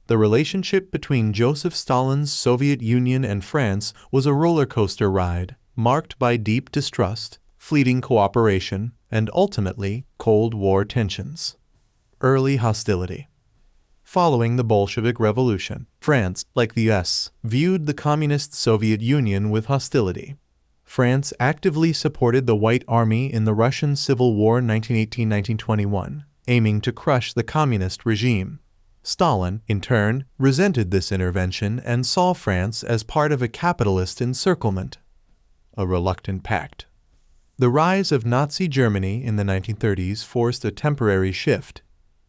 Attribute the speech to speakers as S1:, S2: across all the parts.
S1: The relationship between Joseph Stalin's Soviet Union and France was a roller coaster ride, marked by deep distrust, fleeting cooperation, and ultimately, Cold War tensions. Early hostility. Following the Bolshevik Revolution, France, like the US, viewed the Communist Soviet Union with hostility. France actively supported the White Army in the Russian Civil War 1918–1921, aiming to crush the communist regime. Stalin, in turn, resented this intervention and saw France as part of a capitalist encirclement. A reluctant pact. The rise of Nazi Germany in the 1930s forced a temporary shift.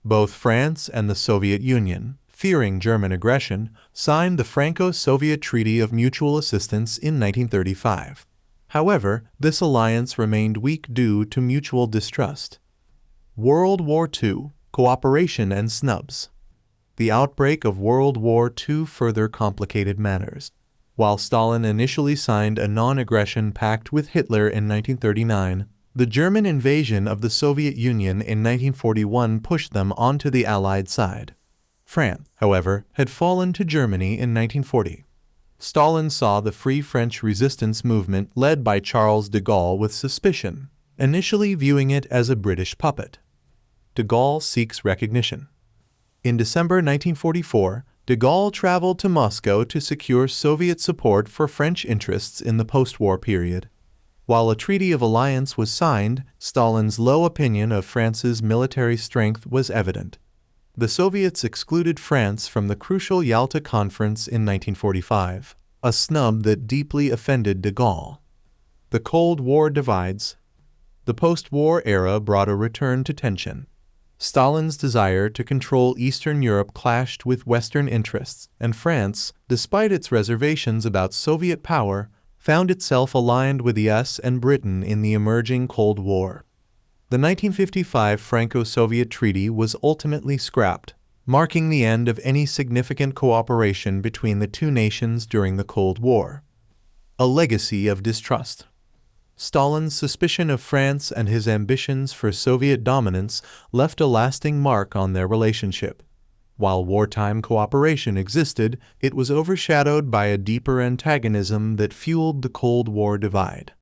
S1: Both France and the Soviet Union, fearing German aggression, signed the Franco-Soviet Treaty of Mutual Assistance in 1935. However, this alliance remained weak due to mutual distrust. World War II, cooperation and snubs. The outbreak of World War II further complicated matters. While Stalin initially signed a non-aggression pact with Hitler in 1939, the German invasion of the Soviet Union in 1941 pushed them onto the Allied side. France, however, had fallen to Germany in 1940. Stalin saw the Free French resistance movement led by Charles de Gaulle with suspicion, initially viewing it as a British puppet. De Gaulle seeks recognition. In December 1944, de Gaulle traveled to Moscow to secure Soviet support for French interests in the post-war period. While a treaty of alliance was signed, Stalin's low opinion of France's military strength was evident. The Soviets excluded France from the crucial Yalta Conference in 1945, a snub that deeply offended de Gaulle. The Cold War divides. The post-war era brought a return to tension. Stalin's desire to control Eastern Europe clashed with Western interests, and France, despite its reservations about Soviet power, found itself aligned with the US and Britain in the emerging Cold War. The 1955 Franco-Soviet Treaty was ultimately scrapped, marking the end of any significant cooperation between the two nations during the Cold War. A legacy of distrust. Stalin's suspicion of France and his ambitions for Soviet dominance left a lasting mark on their relationship. While wartime cooperation existed, it was overshadowed by a deeper antagonism that fueled the Cold War divide.